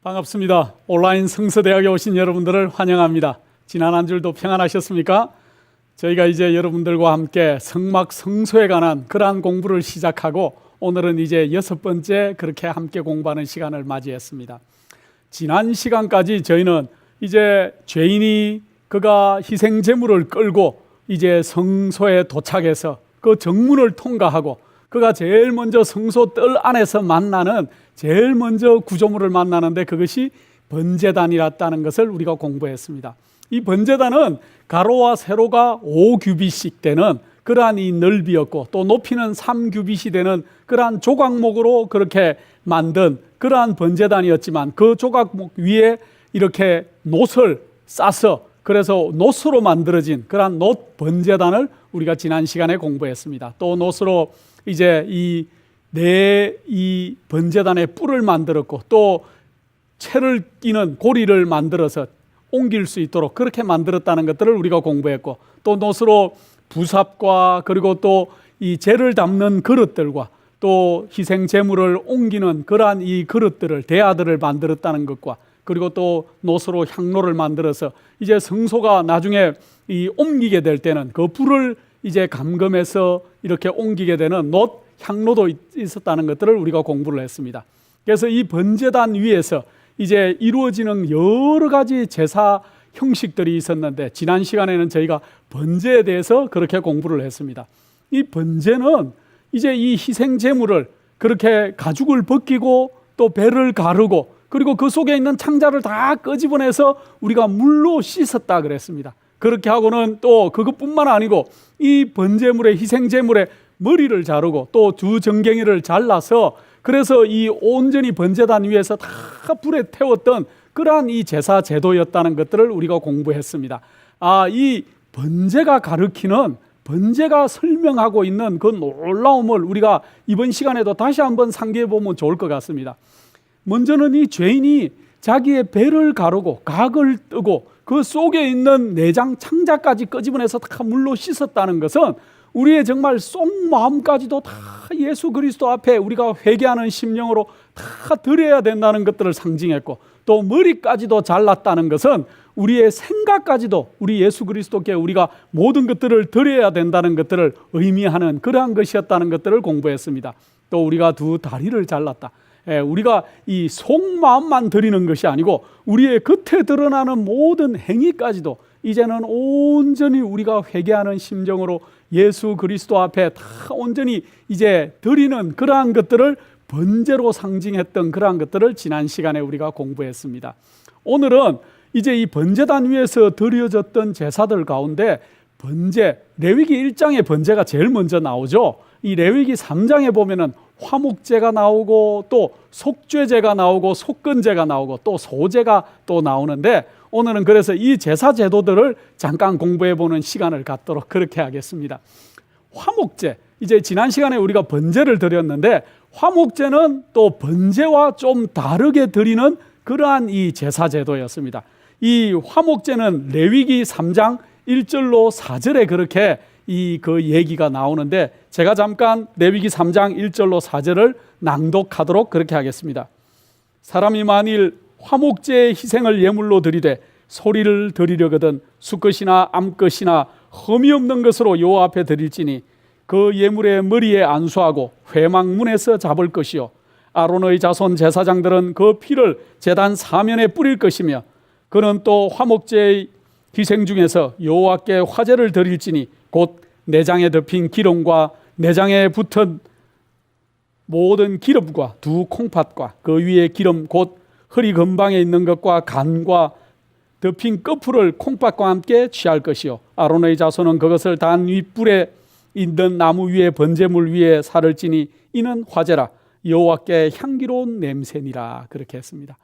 반갑습니다. 온라인 성서대학에 오신 여러분들을 환영합니다. 지난 한 주도 평안하셨습니까? 저희가 이제 여러분들과 함께 성막 성소에 관한 그러한 공부를 시작하고 오늘은 이제 6번째 그렇게 함께 공부하는 시간을 맞이했습니다. 지난 시간까지 저희는 이제 죄인이 그가 희생 제물을 끌고 이제 성소에 도착해서 그 정문을 통과하고 그가 제일 먼저 성소 뜰 안에서 만나는 제일 먼저 구조물을 만나는데 그것이 번제단이었다는 것을 우리가 공부했습니다. 이 번제단은 가로와 세로가 5규빗씩 되는 그러한 이 넓이였고 또 높이는 3규빗이 되는 그러한 조각목으로 그렇게 만든 그러한 번제단이었지만 그 조각목 위에 이렇게 놋을 싸서 그래서 놋으로 만들어진 그러한 놋 번제단을 우리가 지난 시간에 공부했습니다. 또 놋으로 이제 이 번제단의 뿔을 만들었고 또 채를 끼는 고리를 만들어서 옮길 수 있도록 그렇게 만들었다는 것들을 우리가 공부했고 또 놋으로 부삽과 그리고 또 이 재를 담는 그릇들과 또 희생 제물을 옮기는 그러한 이 그릇들을 대야들을 만들었다는 것과 그리고 또 놋으로 향로를 만들어서 이제 성소가 나중에 이 옮기게 될 때는 그 불을 이제 감금해서 이렇게 옮기게 되는 놋 향로도 있었다는 것들을 우리가 공부를 했습니다. 그래서 이 번제단 위에서 이제 이루어지는 여러 가지 제사 형식들이 있었는데 지난 시간에는 저희가 번제에 대해서 그렇게 공부를 했습니다. 이 번제는 이제 이 희생 제물을 그렇게 가죽을 벗기고 또 배를 가르고 그리고 그 속에 있는 창자를 다 끄집어내서 우리가 물로 씻었다 그랬습니다. 그렇게 하고는 또 그것뿐만 아니고 이 번제물의 희생 제물의 머리를 자르고 또 두 정갱이를 잘라서 그래서 이 온전히 번제단 위에서 다 불에 태웠던 그러한 이 제사 제도였다는 것들을 우리가 공부했습니다. 이 번제가 가르치는 번제가 설명하고 있는 그 놀라움을 우리가 이번 시간에도 다시 한번 상기해 보면 좋을 것 같습니다. 먼저는 이 죄인이 자기의 배를 가르고 각을 뜨고 그 속에 있는 내장 창자까지 끄집어내서 다 물로 씻었다는 것은 우리의 정말 속마음까지도 다 예수 그리스도 앞에 우리가 회개하는 심령으로 다 드려야 된다는 것들을 상징했고 또 머리까지도 잘랐다는 것은 우리의 생각까지도 우리 예수 그리스도께 우리가 모든 것들을 드려야 된다는 것들을 의미하는 그러한 것이었다는 것들을 공부했습니다. 또 우리가 두 다리를 잘랐다. 우리가 이 속마음만 드리는 것이 아니고 우리의 겉에 드러나는 모든 행위까지도 이제는 온전히 우리가 회개하는 심정으로 예수 그리스도 앞에 다 온전히 이제 드리는 그러한 것들을 번제로 상징했던 그러한 것들을 지난 시간에 우리가 공부했습니다. 오늘은 이제 이 번제단 위에서 드려졌던 제사들 가운데 번제, 레위기 1장의 번제가 제일 먼저 나오죠. 이 레위기 3장에 보면은 화목제가 나오고 또 속죄제가 나오고 속건제가 나오고 또 소제가 또 나오는데 오늘은 그래서 이 제사 제도들을 잠깐 공부해 보는 시간을 갖도록 그렇게 하겠습니다. 화목제, 이제 지난 시간에 우리가 번제를 드렸는데 화목제는 또 번제와 좀 다르게 드리는 그러한 이 제사 제도였습니다. 이 화목제는 레위기 3장 1절로 4절에 그렇게 그 얘기가 나오는데 제가 잠깐 레위기 3장 1절로 4절을 낭독하도록 그렇게 하겠습니다. 사람이 만일 화목제의 희생을 예물로 드리되 소리를 드리려거든 수컷이나 암컷이나 흠이 없는 것으로 여호와 앞에 드릴지니 그 예물의 머리에 안수하고 회막문에서 잡을 것이요 아론의 자손 제사장들은 그 피를 제단 사면에 뿌릴 것이며 그는 또 화목제의 희생 중에서 여호와께 화제를 드릴지니 곧 내장에 덮인 기름과 내장에 붙은 모든 기름과 두 콩팥과 그 위에 기름 곧 허리 근방에 있는 것과 간과 덮인 끝풀을 콩팥과 함께 취할 것이요 아론의 자손은 그것을 단 윗불에 있는 나무 위에 번제물 위에 살을 찌니 이는 화제라 여호와께 향기로운 냄새니라 그렇게 했습니다.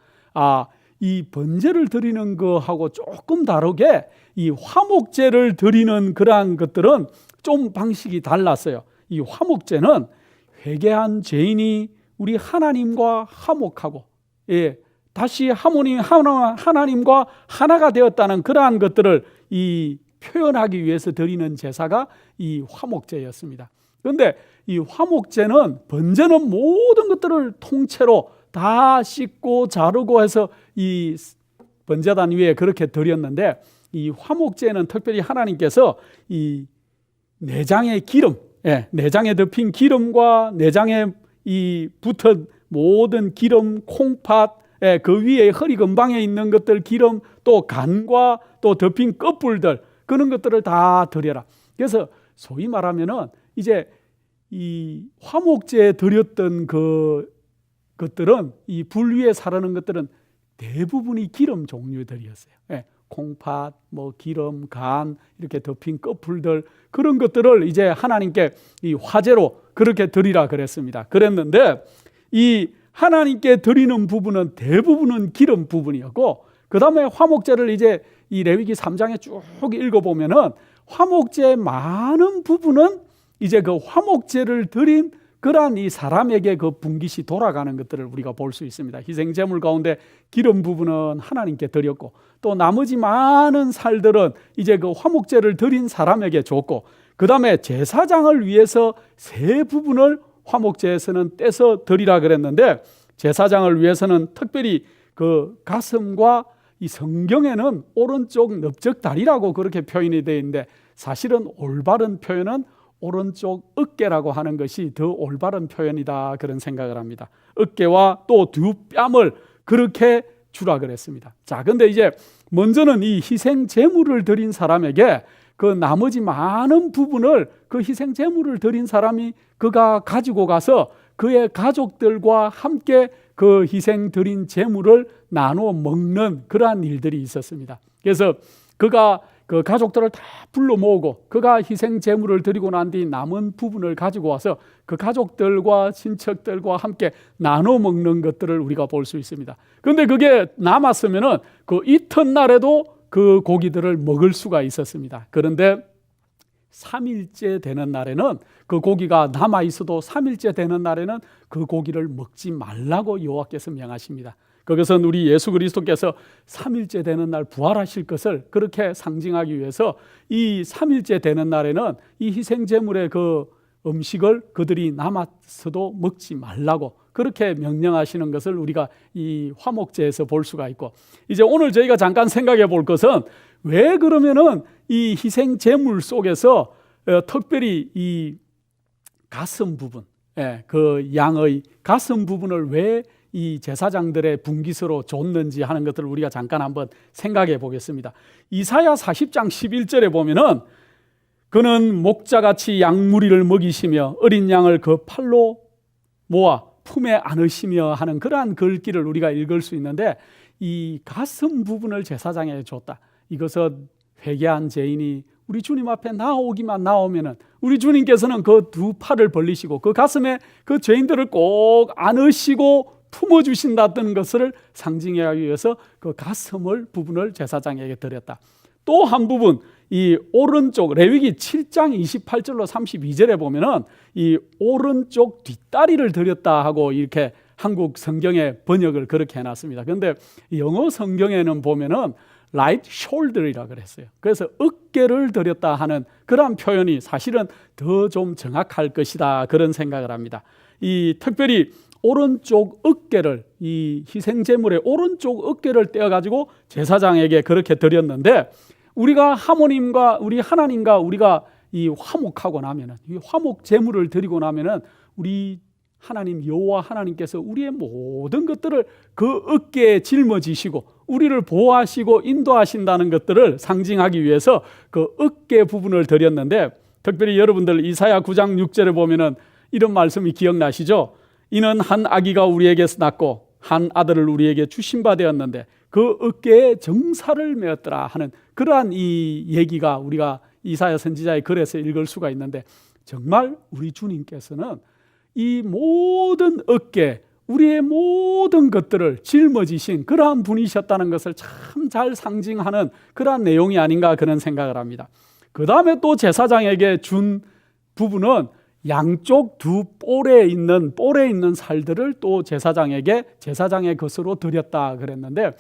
이 번제를 드리는 거하고 조금 다르게 이 화목제를 드리는 그러한 것들은 좀 방식이 달랐어요. 이 화목제는 회개한 죄인이 우리 하나님과 화목하고 다시 하나님과 하나가 되었다는 그러한 것들을 표현하기 위해서 드리는 제사가 이 화목제였습니다. 그런데 이 화목제는 번제는 모든 것들을 통째로 다 씻고 자르고 해서 이 번제단 위에 그렇게 드렸는데, 이 화목제는 특별히 하나님께서 이 내장의 기름, 내장에 덮인 기름과 내장에 이 붙은 모든 기름, 콩팥, 그 위에 허리 근방에 있는 것들 기름, 또 간과 또 덮인 끝불들, 그런 것들을 다 드려라. 그래서 소위 말하면은 이제 이 화목제에 드렸던 것들은, 이 불 위에 사르는 것들은 대부분이 기름 종류들이었어요. 콩팥, 뭐 기름, 간, 이렇게 덮인 끝불들, 그런 것들을 이제 하나님께 이 화제로 그렇게 드리라 그랬습니다. 그랬는데 이 하나님께 드리는 부분은 대부분은 기름 부분이었고, 그 다음에 화목제를 이제 이 레위기 3장에 쭉 읽어보면은 화목제의 많은 부분은 이제 그 화목제를 드린 그러한 이 사람에게 그 분깃이 돌아가는 것들을 우리가 볼 수 있습니다. 희생제물 가운데 기름 부분은 하나님께 드렸고, 또 나머지 많은 살들은 이제 그 화목제를 드린 사람에게 줬고, 그 다음에 제사장을 위해서 세 부분을 화목제에서는 떼서 드리라 그랬는데, 제사장을 위해서는 특별히 그 가슴과 이 성경에는 오른쪽 넓적다리라고 그렇게 표현이 되어 있는데, 사실은 올바른 표현은 오른쪽 어깨라고 하는 것이 더 올바른 표현이다, 그런 생각을 합니다. 어깨와 또 두 뺨을 그렇게 주라 그랬습니다. 자, 근데 이제 먼저는 이 희생 제물을 드린 사람에게 그 나머지 많은 부분을 그 희생 제물을 드린 사람이 그가 가지고 가서 그의 가족들과 함께 그 희생 드린 제물을 나누어 먹는 그러한 일들이 있었습니다. 그래서 그가 그 가족들을 다 불러 모으고 그가 희생 제물을 드리고 난 뒤 남은 부분을 가지고 와서 그 가족들과 친척들과 함께 나눠 먹는 것들을 우리가 볼 수 있습니다. 그런데 그게 남았으면은 그 이튿날에도 그 고기들을 먹을 수가 있었습니다. 그런데 3일째 되는 날에는 그 고기가 남아 있어도 3일째 되는 날에는 그 고기를 먹지 말라고 여호와께서 명하십니다. 그것은 우리 예수 그리스도께서 3일째 되는 날 부활하실 것을 그렇게 상징하기 위해서 이 3일째 되는 날에는 이 희생제물의 그 음식을 그들이 남았어도 먹지 말라고 그렇게 명령하시는 것을 우리가 이 화목제에서 볼 수가 있고, 이제 오늘 저희가 잠깐 생각해 볼 것은 왜 그러면은 이 희생제물 속에서 특별히 이 가슴 부분, 그 양의 가슴 부분을 왜 이 제사장들의 분깃으로 줬는지 하는 것들을 우리가 잠깐 한번 생각해 보겠습니다. 이사야 40장 11절에 보면은 그는 목자같이 양무리를 먹이시며 어린 양을 그 팔로 모아 품에 안으시며 하는 그러한 글귀를 우리가 읽을 수 있는데, 이 가슴 부분을 제사장에게 줬다. 이것은 회개한 죄인이 우리 주님 앞에 나오면은 우리 주님께서는 그 두 팔을 벌리시고 그 가슴에 그 죄인들을 꼭 안으시고 품어주신다는 것을 상징하기 위해서 그 가슴을 부분을 제사장에게 드렸다. 또 한 부분, 이 오른쪽 레위기 7장 28절로 32절에 보면은 이 오른쪽 뒷다리를 드렸다 하고 이렇게 한국 성경의 번역을 그렇게 해놨습니다. 그런데 영어 성경에는 보면은 right shoulder이라고 그랬어요. 그래서 어깨를 드렸다 하는 그런 표현이 사실은 더 좀 정확할 것이다, 그런 생각을 합니다. 이 특별히 오른쪽 어깨를, 이 희생제물의 오른쪽 어깨를 떼어가지고 제사장에게 그렇게 드렸는데, 우리가 우리 하나님과 우리가 이 화목하고 나면은, 이 화목 제물을 드리고 나면은 우리 하나님 여호와 하나님께서 우리의 모든 것들을 그 어깨에 짊어지시고 우리를 보호하시고 인도하신다는 것들을 상징하기 위해서 그 어깨 부분을 드렸는데, 특별히 여러분들 이사야 9장 6절에 보면은 이런 말씀이 기억나시죠? 이는 한 아기가 우리에게서 낳고 한 아들을 우리에게 주신 바 되었는데 그 어깨에 정사를 메었더라 하는 그러한 이 얘기가 우리가 이사야 선지자의 글에서 읽을 수가 있는데, 정말 우리 주님께서는 이 모든 어깨, 우리의 모든 것들을 짊어지신 그러한 분이셨다는 것을 참 잘 상징하는 그러한 내용이 아닌가, 그런 생각을 합니다. 그 다음에 또 제사장에게 준 부분은 양쪽 두 볼에 있는 살들을 또 제사장의 것으로 드렸다 그랬는데,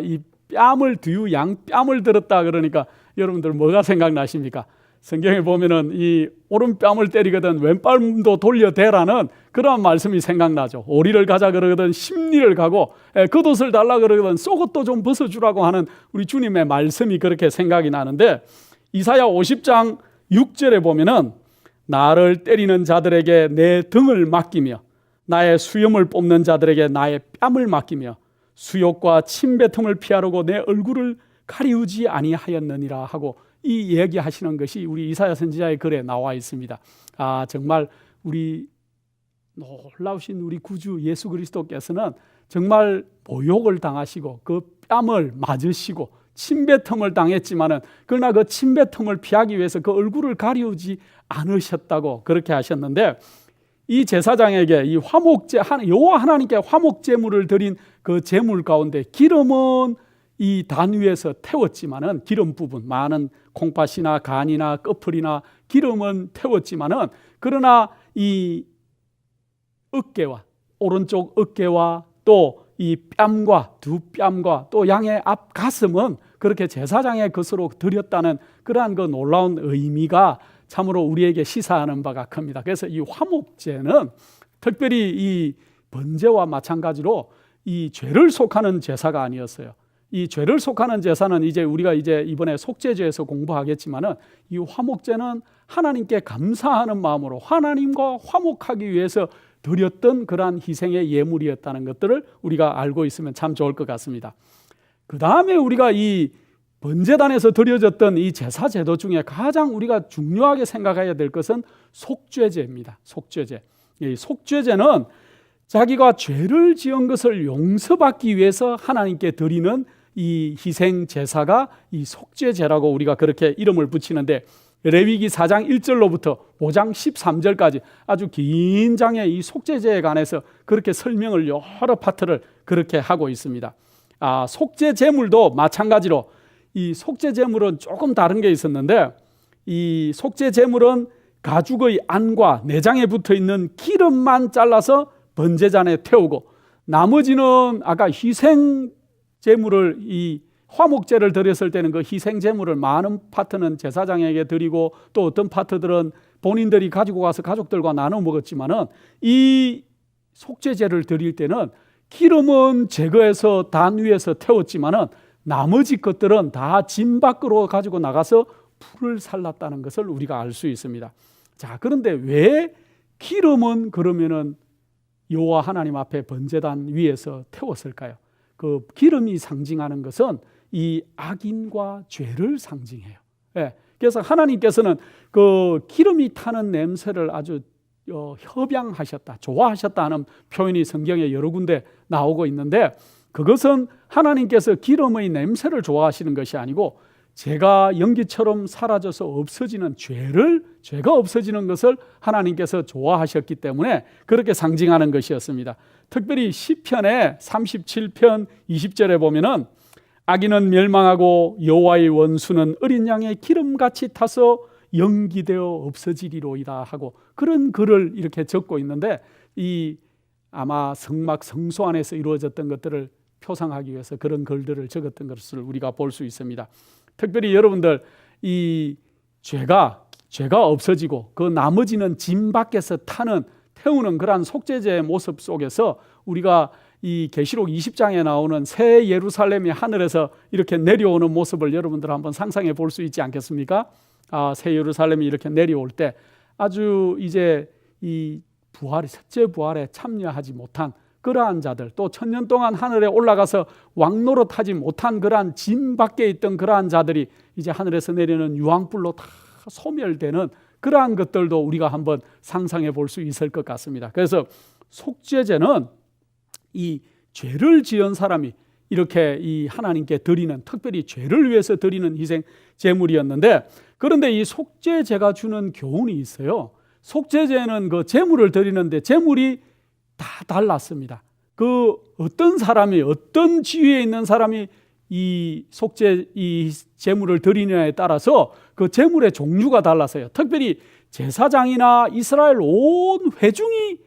이 뺨을 양뺨을 들었다 그러니까 여러분들 뭐가 생각나십니까? 성경에 보면은 이 오른뺨을 때리거든 왼뺨도 돌려대라는 그러한 말씀이 생각나죠. 오리를 가자 그러거든 십리를 가고 겉옷을 달라 그러거든 속옷도 좀 벗어주라고 하는 우리 주님의 말씀이 그렇게 생각이 나는데, 이사야 50장 6절에 보면은 나를 때리는 자들에게 내 등을 맡기며 나의 수염을 뽑는 자들에게 나의 뺨을 맡기며 수욕과 침뱉음을 피하려고 내 얼굴을 가리우지 아니하였느니라 하고 이 얘기하시는 것이 우리 이사야 선지자의 글에 나와 있습니다. 정말 우리 놀라우신 우리 구주 예수 그리스도께서는 정말 모욕을 당하시고 그 뺨을 맞으시고 침뱉음을 당했지만은 그러나 그 침뱉음을 피하기 위해서 그 얼굴을 가리우지 않으셨다고 그렇게 하셨는데, 이 제사장에게 이 화목제 여호와 하나님께 화목 제물을 드린 그 제물 가운데 기름은 이 단 위에서 태웠지만은 기름 부분 많은 콩팥이나 간이나 꺼풀이나 기름은 태웠지만은 그러나 이 어깨와 오른쪽 어깨와 또 이 뺨과 두 뺨과 또 양의 앞 가슴은 그렇게 제사장의 것으로 드렸다는 그러한 그 놀라운 의미가 참으로 우리에게 시사하는 바가 큽니다. 그래서 이 화목제는 특별히 이 번제와 마찬가지로 이 죄를 속하는 제사가 아니었어요. 이 죄를 속하는 제사는 우리가 이번에 속죄제에서 공부하겠지만은 이 화목제는 하나님께 감사하는 마음으로 하나님과 화목하기 위해서 드렸던 그러한 희생의 예물이었다는 것들을 우리가 알고 있으면 참 좋을 것 같습니다. 그 다음에 우리가 이 번제단에서 드려졌던 이 제사 제도 중에 가장 우리가 중요하게 생각해야 될 것은 속죄제입니다. 속죄제. 이 속죄제는 자기가 죄를 지은 것을 용서받기 위해서 하나님께 드리는 이 희생 제사가 이 속죄제라고 우리가 그렇게 이름을 붙이는데, 레위기 4장 1절로부터 5장 13절까지 아주 긴 장의 이 속죄제에 관해서 그렇게 설명을 여러 파트를 그렇게 하고 있습니다. 속죄 제물도 마찬가지로 이 속죄 제물은 조금 다른 게 있었는데, 이 속죄 제물은 가죽의 안과 내장에 붙어 있는 기름만 잘라서 번제잔에 태우고, 나머지는 아까 희생 제물을 이 화목제를 드렸을 때는 그 희생 제물을 많은 파트는 제사장에게 드리고 또 어떤 파트들은 본인들이 가지고 가서 가족들과 나눠 먹었지만은 이 속죄제를 드릴 때는 기름은 제거해서 단 위에서 태웠지만은 나머지 것들은 다 진 밖으로 가지고 나가서 불을 살랐다는 것을 우리가 알 수 있습니다. 자, 그런데 왜 기름은 그러면은 여호와 하나님 앞에 번제단 위에서 태웠을까요? 그 기름이 상징하는 것은 이 악인과 죄를 상징해요. 그래서 하나님께서는 그 기름이 타는 냄새를 아주 협양하셨다, 좋아하셨다 하는 표현이 성경에 여러 군데 나오고 있는데, 그것은 하나님께서 기름의 냄새를 좋아하시는 것이 아니고 죄가 연기처럼 사라져서 없어지는 죄가 없어지는 것을 하나님께서 좋아하셨기 때문에 그렇게 상징하는 것이었습니다. 특별히 시편의 37편 20절에 보면은 악인은 멸망하고 여호와의 원수는 어린 양의 기름같이 타서 연기되어 없어지리로이다 하고 그런 글을 이렇게 적고 있는데, 이 아마 성막 성소 안에서 이루어졌던 것들을 표상하기 위해서 그런 글들을 적었던 것을 우리가 볼 수 있습니다. 특별히 여러분들 이 죄가 없어지고 그 나머지는 진 밖에서 태우는 그러한 속죄제의 모습 속에서 우리가 이 계시록 20장에 나오는 새 예루살렘이 하늘에서 이렇게 내려오는 모습을 여러분들 한번 상상해 볼 수 있지 않겠습니까? 새 예루살렘이 이렇게 내려올 때 아주 이제 이 첫째 부활에 참여하지 못한 그러한 자들, 또 1000년 동안 하늘에 올라가서 왕노릇하지 못한 그러한 진 밖에 있던 그러한 자들이 이제 하늘에서 내리는 유황불로 다 소멸되는 그러한 것들도 우리가 한번 상상해 볼 수 있을 것 같습니다. 그래서 속죄제는 이 죄를 지은 사람이 이렇게 이 하나님께 드리는, 특별히 죄를 위해서 드리는 희생 제물이었는데, 그런데 이 속죄제가 주는 교훈이 있어요. 속죄제는 그 제물을 드리는데 제물이 다 달랐습니다. 그 어떤 사람이, 어떤 지위에 있는 사람이 이 제물을 드리느냐에 따라서 그 제물의 종류가 달라서요. 특별히 제사장이나 이스라엘 온 회중이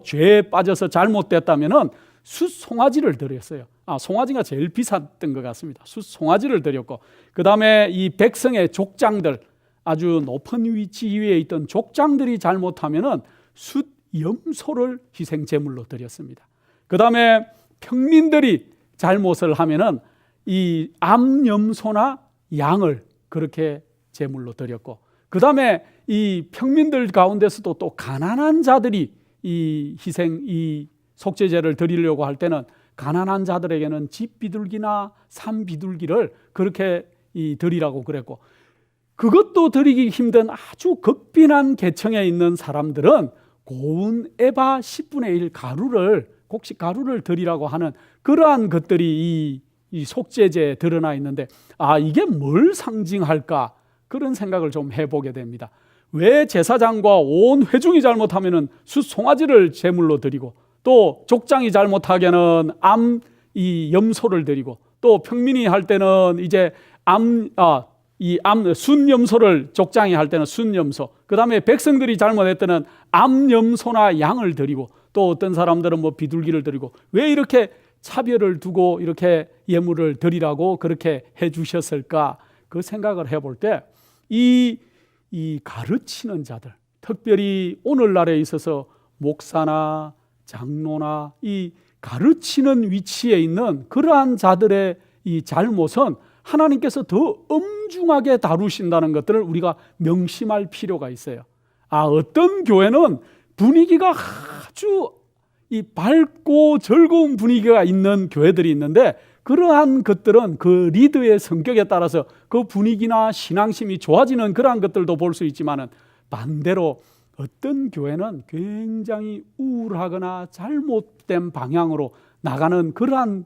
죄에 빠져서 잘못됐다면은 숫송아지를 드렸어요. 송아지가 제일 비쌌던 것 같습니다. 숫송아지를 드렸고, 그 다음에 이 백성의 족장들, 아주 높은 위치에 있던 족장들이 잘못하면은 숫염소를 희생 제물로 드렸습니다. 그 다음에 평민들이 잘못을 하면은 이 암염소나 양을 그렇게 제물로 드렸고, 그 다음에 이 평민들 가운데서도 또 가난한 자들이 이 속죄제를 드리려고 할 때는 가난한 자들에게는 집 비둘기나 산 비둘기를 그렇게 드리라고 그랬고, 그것도 드리기 힘든 아주 극빈한 계층에 있는 사람들은 고운 에바 10분의 1 가루를, 곡식 가루를 드리라고 하는 그러한 것들이 이 속죄제에 드러나 있는데, 이게 뭘 상징할까? 그런 생각을 좀 해보게 됩니다. 왜 제사장과 온 회중이 잘못하면은 숫송아지를 제물로 드리고, 또 족장이 잘못하게는 염소를 드리고, 또 평민이 할 때는 이제 순염소를, 족장이 할 때는 순염소, 그 다음에 백성들이 잘못할 때는 암염소나 양을 드리고, 또 어떤 사람들은 뭐 비둘기를 드리고, 왜 이렇게 차별을 두고 이렇게 예물을 드리라고 그렇게 해주셨을까? 그 생각을 해볼 때 이 가르치는 자들, 특별히 오늘날에 있어서 목사나 장로나 이 가르치는 위치에 있는 그러한 자들의 이 잘못은 하나님께서 더 엄중하게 다루신다는 것들을 우리가 명심할 필요가 있어요. 어떤 교회는 분위기가 아주 이 밝고 즐거운 분위기가 있는 교회들이 있는데, 그러한 것들은 그 리더의 성격에 따라서 그 분위기나 신앙심이 좋아지는 그러한 것들도 볼 수 있지만은, 반대로 어떤 교회는 굉장히 우울하거나 잘못된 방향으로 나가는 그러한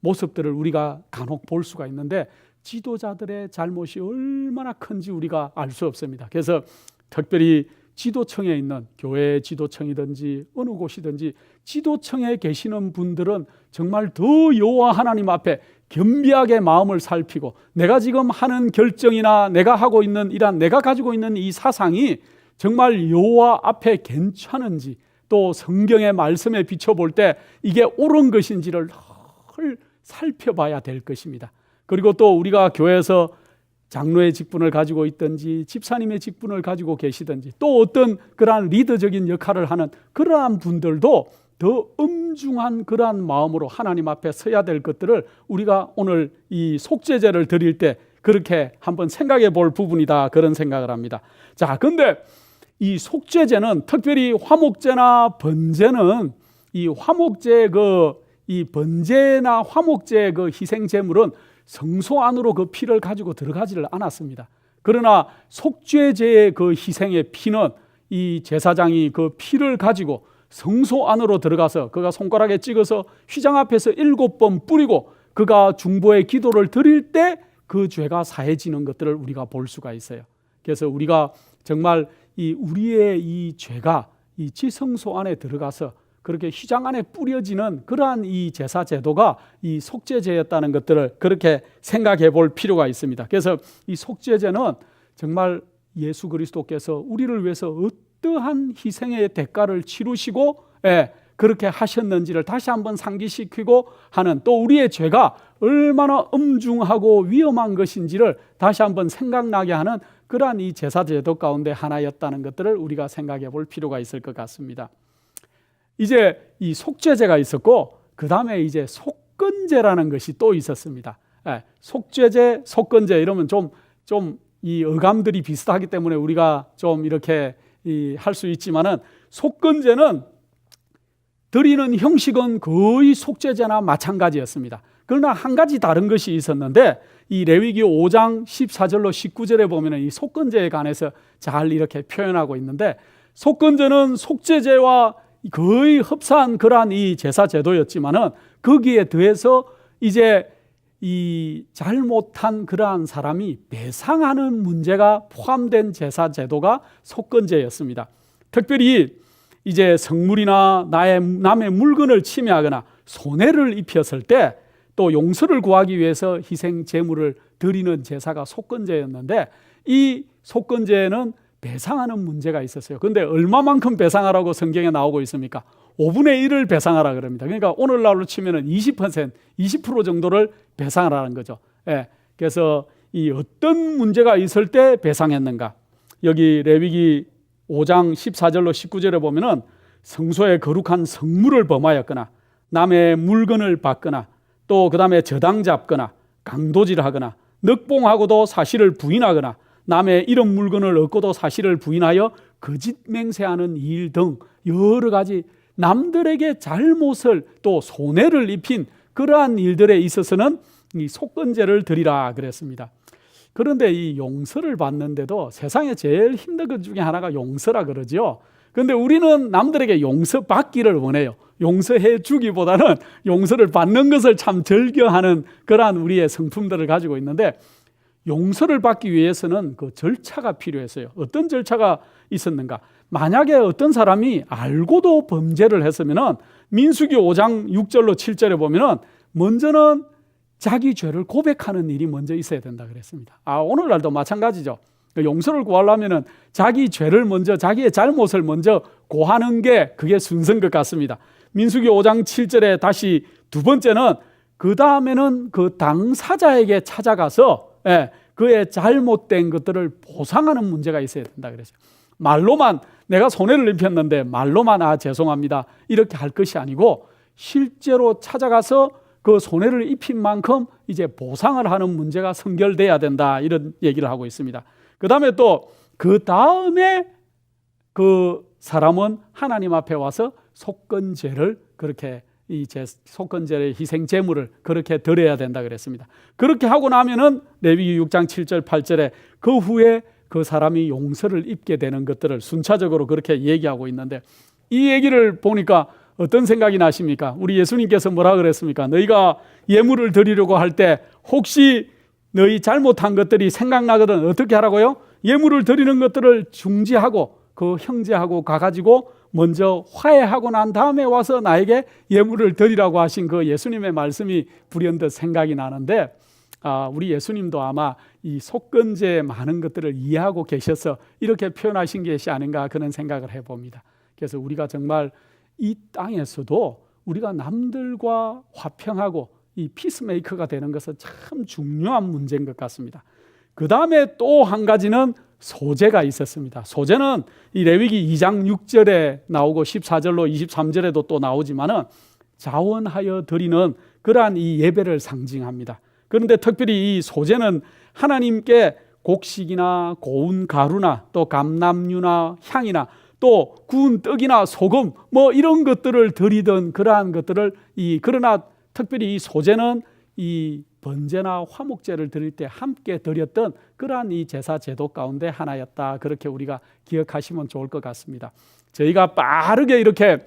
모습들을 우리가 간혹 볼 수가 있는데, 지도자들의 잘못이 얼마나 큰지 우리가 알 수 없습니다. 그래서 특별히 지도층에 있는 교회 지도층이든지 어느 곳이든지 지도층에 계시는 분들은 정말 더 여호와 하나님 앞에 겸비하게 마음을 살피고, 내가 지금 하는 결정이나 내가 하고 있는 내가 가지고 있는 이 사상이 정말 여호와 앞에 괜찮은지, 또 성경의 말씀에 비춰볼 때 이게 옳은 것인지를 늘 살펴봐야 될 것입니다. 그리고 또 우리가 교회에서 장로의 직분을 가지고 있든지 집사님의 직분을 가지고 계시든지, 또 어떤 그러한 리더적인 역할을 하는 그러한 분들도 더 엄중한 그러한 마음으로 하나님 앞에 서야 될 것들을 우리가 오늘 이 속죄제를 드릴 때 그렇게 한번 생각해 볼 부분이다, 그런 생각을 합니다. 자, 근데 이 속죄제는 특별히 화목제나 번제는 이 화목제 이 번제나 화목제 희생 제물은 성소 안으로 그 피를 가지고 들어가지를 않았습니다. 그러나 속죄제의 희생의 피는 이 제사장이 그 피를 가지고 성소 안으로 들어가서 그가 손가락에 찍어서 휘장 앞에서 7번 뿌리고 그가 중보의 기도를 드릴 때 그 죄가 사해지는 것들을 우리가 볼 수가 있어요. 그래서 우리가 정말 우리의 이 죄가 이 지성소 안에 들어가서 그렇게 휘장 안에 뿌려지는 그러한 이 제사 제도가 이 속죄제였다는 것들을 그렇게 생각해 볼 필요가 있습니다. 그래서 이 속죄제는 정말 예수 그리스도께서 우리를 위해서 어떠한 희생의 대가를 치르시고 그렇게 하셨는지를 다시 한번 상기시키고 하는, 또 우리의 죄가 얼마나 엄중하고 위험한 것인지를 다시 한번 생각나게 하는 그러한 이 제사 제도 가운데 하나였다는 것들을 우리가 생각해 볼 필요가 있을 것 같습니다. 이제 이 속죄제가 있었고, 그 다음에 이제 속건제라는 것이 또 있었습니다. 속죄제, 속건제 이러면 좀 이 어감들이 비슷하기 때문에 우리가 좀 이렇게 할 수 있지만은, 속건제는 드리는 형식은 거의 속죄제나 마찬가지였습니다. 그러나 한 가지 다른 것이 있었는데, 이 레위기 5장 14절로 19절에 보면은 이 속건제에 관해서 잘 이렇게 표현하고 있는데, 속건제는 속죄제와 거의 흡사한 그러한 이 제사 제도였지만은 거기에 더해서 이제 이 잘못한 그러한 사람이 배상하는 문제가 포함된 제사 제도가 속건제였습니다. 특별히 이제 성물이나 남의 물건을 침해하거나 손해를 입혔을 때 또 용서를 구하기 위해서 희생 제물을 드리는 제사가 속건제였는데, 이 속건제에는 배상하는 문제가 있었어요. 그런데 얼마만큼 배상하라고 성경에 나오고 있습니까? 5분의 1을 배상하라 그럽니다. 그러니까 오늘날로 치면은 20% 정도를 배상하라는 거죠. 그래서 이 어떤 문제가 있을 때 배상했는가? 여기 레위기 5장 14절로 19절에 보면은 성소에 거룩한 성물을 범하였거나 남의 물건을 받거나 또 그 다음에 저당 잡거나 강도질하거나 늑봉하고도 사실을 부인하거나 남의 이런 물건을 얻고도 사실을 부인하여 거짓 맹세하는 일 등 여러 가지 남들에게 잘못을 또 손해를 입힌 그러한 일들에 있어서는 이 속건제를 드리라 그랬습니다. 그런데 이 용서를 받는데도 세상에 제일 힘든 것 중에 하나가 용서라 그러죠. 그런데 우리는 남들에게 용서받기를 원해요. 용서해 주기보다는 용서를 받는 것을 참 즐겨하는 그러한 우리의 성품들을 가지고 있는데, 용서를 받기 위해서는 그 절차가 필요했어요. 어떤 절차가 있었는가? 만약에 어떤 사람이 알고도 범죄를 했으면은 민수기 5장 6절로 7절에 보면은 먼저는 자기 죄를 고백하는 일이 먼저 있어야 된다 그랬습니다. 오늘날도 마찬가지죠. 용서를 구하려면은 자기 죄를 먼저, 자기의 잘못을 먼저 고하는 게 그게 순서인 것 같습니다. 민수기 5장 7절에 다시 두 번째는 그 다음에는 그 당사자에게 찾아가서 그의 잘못된 것들을 보상하는 문제가 있어야 된다 그랬어요. 말로만 내가 손해를 입혔는데 말로만 죄송합니다 이렇게 할 것이 아니고 실제로 찾아가서 그 손해를 입힌 만큼 이제 보상을 하는 문제가 선결돼야 된다, 이런 얘기를 하고 있습니다. 그 다음에 또 그 다음에 그 사람은 하나님 앞에 와서 속건제를 그렇게 속건제의 희생 제물을 그렇게 드려야 된다 그랬습니다. 그렇게 하고 나면은 레위기 6장 7절 8절에 그 후에 그 사람이 용서를 입게 되는 것들을 순차적으로 그렇게 얘기하고 있는데, 이 얘기를 보니까 어떤 생각이 나십니까? 우리 예수님께서 뭐라 그랬습니까? 너희가 예물을 드리려고 할 때 혹시 너희 잘못한 것들이 생각나거든 어떻게 하라고요? 예물을 드리는 것들을 중지하고 그 형제하고 가가지고 먼저 화해하고 난 다음에 와서 나에게 예물을 드리라고 하신 그 예수님의 말씀이 불현듯 생각이 나는데, 우리 예수님도 아마 이 속건제의 많은 것들을 이해하고 계셔서 이렇게 표현하신 것이 아닌가 그런 생각을 해봅니다. 그래서 우리가 정말 이 땅에서도 우리가 남들과 화평하고 이 피스메이커가 되는 것은 참 중요한 문제인 것 같습니다. 그 다음에 또 한 가지는 소제가 있었습니다. 소제는 이 레위기 2장 6절에 나오고 14절로 23절에도 또 나오지만은 자원하여 드리는 그러한 이 예배를 상징합니다. 그런데 특별히 이 소제는 하나님께 곡식이나 고운 가루나 또 감람류나 향이나 또 구운 떡이나 소금 이런 것들을 드리던 그러한 것들을 그러나 특별히 이 소제는 이 번제나 화목제를 드릴 때 함께 드렸던 그러한 이 제사 제도 가운데 하나였다, 그렇게 우리가 기억하시면 좋을 것 같습니다. 저희가 빠르게 이렇게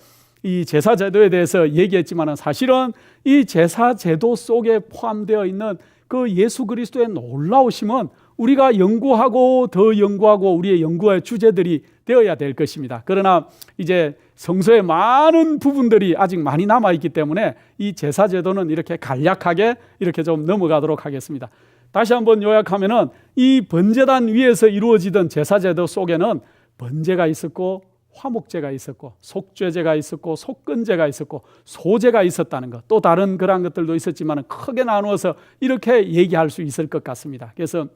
이 제사 제도에 대해서 얘기했지만 사실은 이 제사 제도 속에 포함되어 있는 그 예수 그리스도의 놀라우심은 우리가 연구하고 더 연구하고 우리의 연구의 주제들이 되어야 될 것입니다. 그러나 이제 성서의 많은 부분들이 아직 많이 남아있기 때문에 이 제사 제도는 이렇게 간략하게 이렇게 좀 넘어가도록 하겠습니다. 다시 한번 요약하면은 이 번제단 위에서 이루어지던 제사 제도 속에는 번제가 있었고 화목제가 있었고 속죄제가 있었고 속건제가 있었고 소제가 있었다는 것, 또 다른 그런 것들도 있었지만 크게 나누어서 이렇게 얘기할 수 있을 것 같습니다. 그래서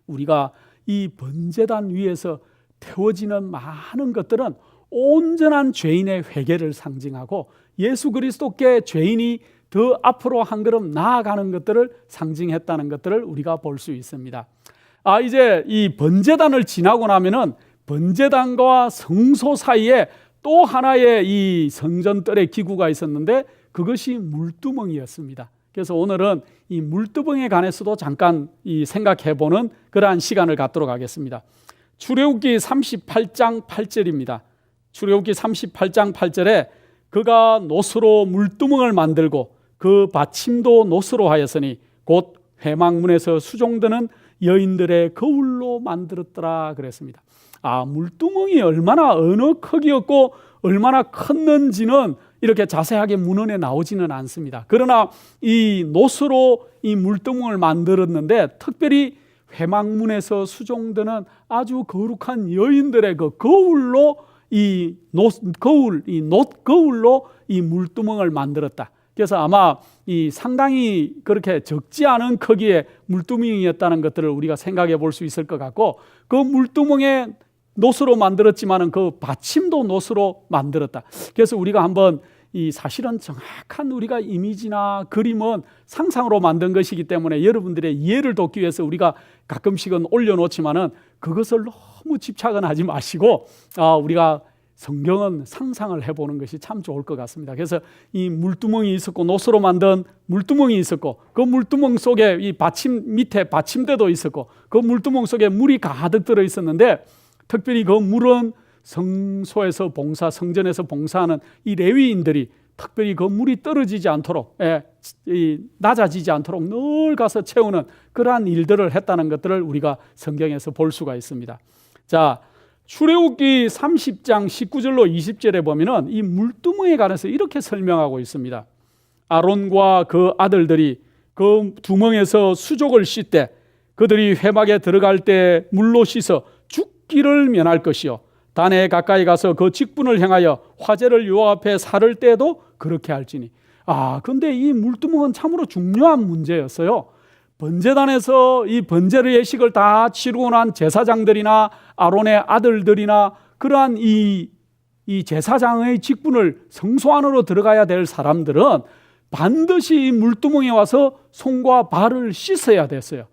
우리가 이 번제단 위에서 태워지는 많은 것들은 온전한 죄인의 회개를 상징하고 예수 그리스도께 죄인이 더 앞으로 한 걸음 나아가는 것들을 상징했다는 것들을 우리가 볼 수 있습니다. 이제 이 번제단을 지나고 나면은 번제단과 성소 사이에 또 하나의 이 성전뜰의 기구가 있었는데 그것이 물두멍이었습니다. 그래서 오늘은 이 물두멍에 관해서도 잠깐 생각해보는 그러한 시간을 갖도록 하겠습니다. 출애굽기 38장 8절입니다. 출애굽기 38장 8절에 그가 놋으로 물두멍을 만들고 그 받침도 놋으로 하였으니 곧 회막문에서 수종드는 여인들의 거울로 만들었더라 그랬습니다. 물두멍이 얼마나 어느 크기였고 얼마나 컸는지는 이렇게 자세하게 문헌에 나오지는 않습니다. 그러나 이 놋으로 이 물두멍을 만들었는데 특별히 회막문에서 수종드는 아주 거룩한 여인들의 그 거울로 이 놋 거울로 이 물두멍을 만들었다. 그래서 아마 이 상당히 그렇게 적지 않은 크기의 물두멍이었다는 것들을 우리가 생각해 볼 수 있을 것 같고, 그 물두멍에 노스로 만들었지만은 그 받침도 노스로 만들었다. 그래서 우리가 한번 이 사실은 정확한 우리가 이미지나 그림은 상상으로 만든 것이기 때문에 여러분들의 이해를 돕기 위해서 우리가 가끔씩은 올려놓지만은 그것을 너무 집착은 하지 마시고, 우리가 성경은 상상을 해보는 것이 참 좋을 것 같습니다. 그래서 이 물두멍이 있었고, 노스로 만든 물두멍이 있었고, 그 물두멍 속에 이 받침 밑에 받침대도 있었고, 그 물두멍 속에 물이 가득 들어 있었는데, 특별히 그 물은 성소에서 봉사, 성전에서 봉사하는 이 레위인들이 특별히 그 물이 떨어지지 않도록, 낮아지지 않도록 늘 가서 채우는 그러한 일들을 했다는 것들을 우리가 성경에서 볼 수가 있습니다. 자, 출애굽기 30장 19절로 20절에 보면은 이 물두멍에 관해서 이렇게 설명하고 있습니다. 아론과 그 아들들이 그 두멍에서 수족을 씻되 그들이 회막에 들어갈 때 물로 씻어 죽기를 면할 것이요, 단에 가까이 가서 그 직분을 행하여 화제를 요 앞에 살을 때도 그렇게 할지니. 근데 이 물두멍은 참으로 중요한 문제였어요. 번제단에서 이 번제의 예식을 다 치르고 난 제사장들이나 아론의 아들들이나 그러한 이 제사장의 직분을 성소 안으로 들어가야 될 사람들은 반드시 이 물두멍에 와서 손과 발을 씻어야 됐어요.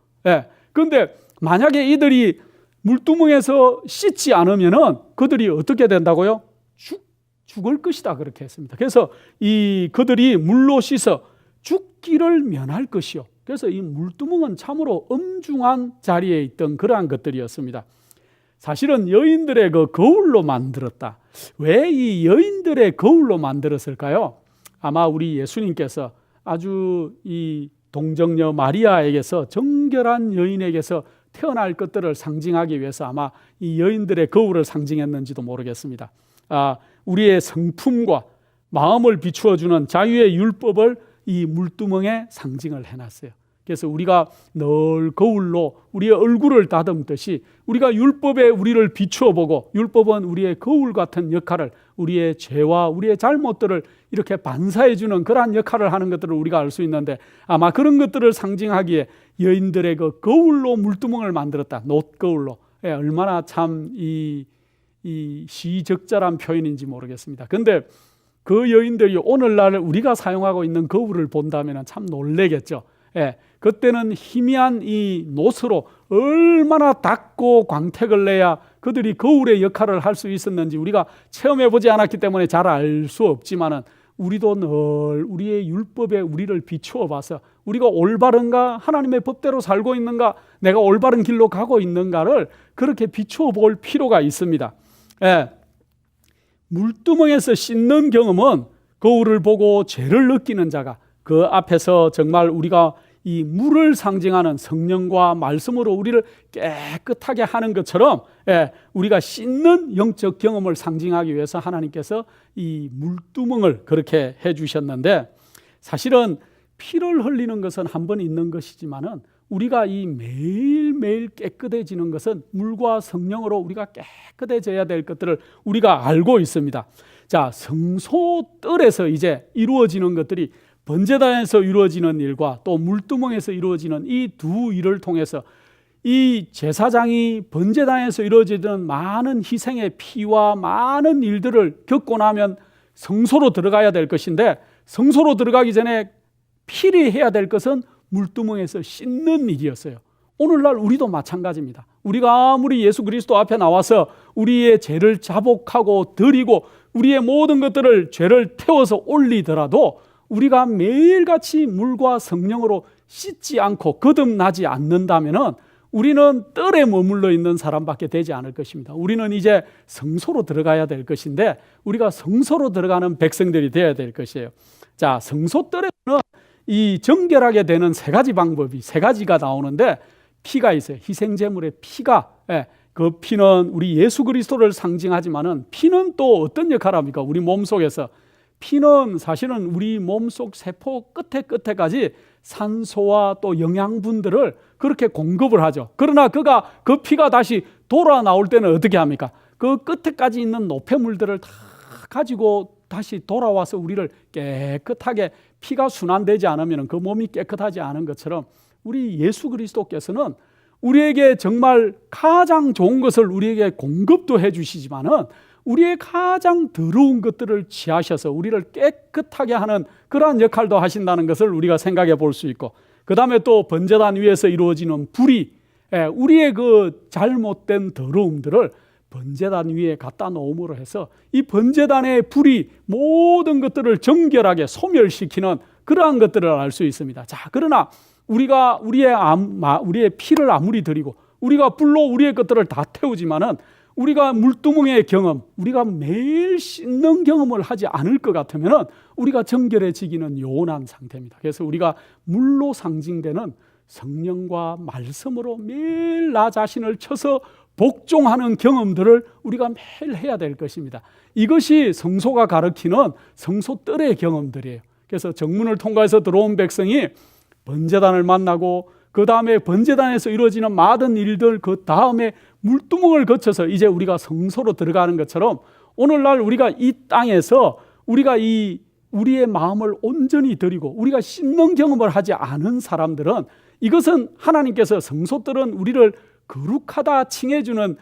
그런데 만약에 이들이 물두멍에서 씻지 않으면은 그들이 어떻게 된다고요? 죽을 것이다, 그렇게 했습니다. 그래서 그들이 물로 씻어 죽기를 면할 것이요. 그래서 이 물두멍은 참으로 엄중한 자리에 있던 그러한 것들이었습니다. 사실은 여인들의 그 거울로 만들었다. 왜 이 여인들의 거울로 만들었을까요? 아마 우리 예수님께서 아주 이 동정녀 마리아에게서, 정결한 여인에게서 태어날 것들을 상징하기 위해서 아마 이 여인들의 거울을 상징했는지도 모르겠습니다. 우리의 성품과 마음을 비추어주는 자유의 율법을 이 물두멍에 상징을 해놨어요. 그래서 우리가 늘 거울로 우리의 얼굴을 다듬듯이 우리가 율법에 우리를 비추어보고, 율법은 우리의 거울 같은 역할을, 우리의 죄와 우리의 잘못들을 이렇게 반사해주는 그러한 역할을 하는 것들을 우리가 알 수 있는데, 아마 그런 것들을 상징하기에 여인들의 그 거울로 물두멍을 만들었다. 놋거울로. 얼마나 참 이 시적절한 표현인지 모르겠습니다. 그런데 그 여인들이 오늘날 우리가 사용하고 있는 거울을 본다면 참 놀라겠죠. 그때는 희미한 이 놋으로 얼마나 닦고 광택을 내야 그들이 거울의 역할을 할 수 있었는지 우리가 체험해보지 않았기 때문에 잘 알 수 없지만은, 우리도 늘 우리의 율법에 우리를 비추어 봐서 우리가 올바른가, 하나님의 법대로 살고 있는가, 내가 올바른 길로 가고 있는가를 그렇게 비추어 볼 필요가 있습니다. 물두멍에서 씻는 경험은 거울을 보고 죄를 느끼는 자가 그 앞에서 정말 우리가 이 물을 상징하는 성령과 말씀으로 우리를 깨끗하게 하는 것처럼, 우리가 씻는 영적 경험을 상징하기 위해서 하나님께서 이 물두멍을 그렇게 해주셨는데, 사실은 피를 흘리는 것은 한 번 있는 것이지만은 우리가 이 매일매일 깨끗해지는 것은 물과 성령으로 우리가 깨끗해져야 될 것들을 우리가 알고 있습니다. 자, 성소 뜰에서 이제 이루어지는 것들이 번제단에서 이루어지는 일과 또 물두멍에서 이루어지는 이 두 일을 통해서 이 제사장이 번제단에서 이루어지는 많은 희생의 피와 많은 일들을 겪고 나면 성소로 들어가야 될 것인데, 성소로 들어가기 전에 필히 해야 될 것은 물두멍에서 씻는 일이었어요. 오늘날 우리도 마찬가지입니다. 우리가 아무리 예수 그리스도 앞에 나와서 우리의 죄를 자복하고 드리고 우리의 모든 것들을 죄를 태워서 올리더라도 우리가 매일같이 물과 성령으로 씻지 않고 거듭나지 않는다면 우리는 뜰에 머물러 있는 사람밖에 되지 않을 것입니다. 우리는 이제 성소로 들어가야 될 것인데, 우리가 성소로 들어가는 백성들이 되어야 될 것이에요. 자, 성소 뜰에는 이 정결하게 되는 세 가지가 나오는데, 피가 있어요. 희생제물의 피가. 그 피는 우리 예수 그리스도를 상징하지만은 피는 또 어떤 역할을 합니까? 우리 몸 속에서 피는 사실은 우리 몸속 세포 끝에까지 산소와 또 영양분들을 그렇게 공급을 하죠. 그러나 그 피가 다시 돌아 나올 때는 어떻게 합니까? 그 끝에까지 있는 노폐물들을 다 가지고 다시 돌아와서 우리를 깨끗하게 피가 순환되지 않으면 그 몸이 깨끗하지 않은 것처럼 우리 예수 그리스도께서는 우리에게 정말 가장 좋은 것을 우리에게 공급도 해주시지만은 우리의 가장 더러운 것들을 취하셔서 우리를 깨끗하게 하는 그러한 역할도 하신다는 것을 우리가 생각해 볼 수 있고, 그 다음에 또 번제단 위에서 이루어지는 불이 우리의 그 잘못된 더러움들을 번제단 위에 갖다 놓음으로 해서 이 번제단의 불이 모든 것들을 정결하게 소멸시키는 그러한 것들을 알 수 있습니다. 자, 그러나 우리가 우리의 피를 아무리 드리고 우리가 불로 우리의 것들을 다 태우지만은 우리가 물두멍의 경험, 우리가 매일 씻는 경험을 하지 않을 것 같으면 우리가 정결해지기는 요원한 상태입니다. 그래서 우리가 물로 상징되는 성령과 말씀으로 매일 나 자신을 쳐서 복종하는 경험들을 우리가 매일 해야 될 것입니다. 이것이 성소가 가르치는 성소뜰의 경험들이에요. 그래서 정문을 통과해서 들어온 백성이 번제단을 만나고 그 다음에 번제단에서 이루어지는 많은 일들, 그 다음에 물두멍을 거쳐서 이제 우리가 성소로 들어가는 것처럼 오늘날 우리가 이 땅에서 우리가 우리의 마음을 온전히 드리고 우리가 씻는 경험을 하지 않은 사람들은, 이것은 하나님께서 성소들은 우리를 거룩하다 칭해주는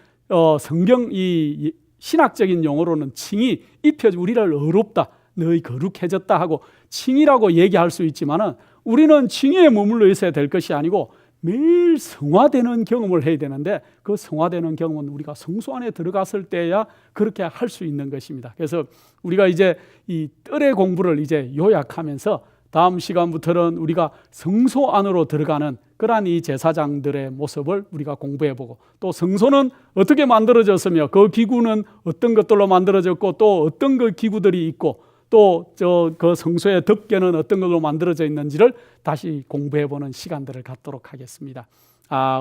성경 이 신학적인 용어로는 칭이 입혀져 우리를 어렵다, 너희 거룩해졌다 하고 칭이라고 얘기할 수 있지만은 우리는 칭의에 머물러 있어야 될 것이 아니고 매일 성화되는 경험을 해야 되는데, 그 성화되는 경험은 우리가 성소 안에 들어갔을 때야 그렇게 할 수 있는 것입니다. 그래서 우리가 이제 이 뜰의 공부를 이제 요약하면서 다음 시간부터는 우리가 성소 안으로 들어가는 그러한 이 제사장들의 모습을 우리가 공부해보고, 또 성소는 어떻게 만들어졌으며 그 기구는 어떤 것들로 만들어졌고 또 어떤 그 기구들이 있고 또 그 성소의 덮개는 어떤 걸로 만들어져 있는지를 다시 공부해보는 시간들을 갖도록 하겠습니다.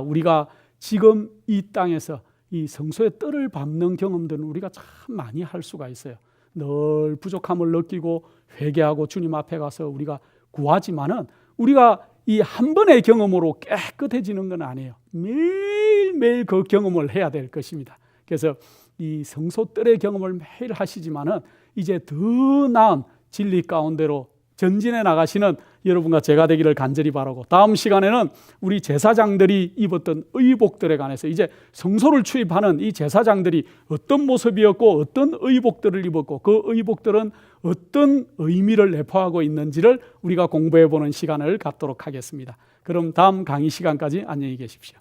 우리가 지금 이 땅에서 이 성소의 뜰을 밟는 경험들은 우리가 참 많이 할 수가 있어요. 늘 부족함을 느끼고 회개하고 주님 앞에 가서 우리가 구하지만은 우리가 이 한 번의 경험으로 깨끗해지는 건 아니에요. 매일매일 그 경험을 해야 될 것입니다. 그래서 이 성소 뜰의 경험을 매일 하시지만은 이제 더 나은 진리 가운데로 전진해 나가시는 여러분과 제가 되기를 간절히 바라고, 다음 시간에는 우리 제사장들이 입었던 의복들에 관해서 이제 성소를 출입하는 이 제사장들이 어떤 모습이었고 어떤 의복들을 입었고 그 의복들은 어떤 의미를 내포하고 있는지를 우리가 공부해 보는 시간을 갖도록 하겠습니다. 그럼 다음 강의 시간까지 안녕히 계십시오.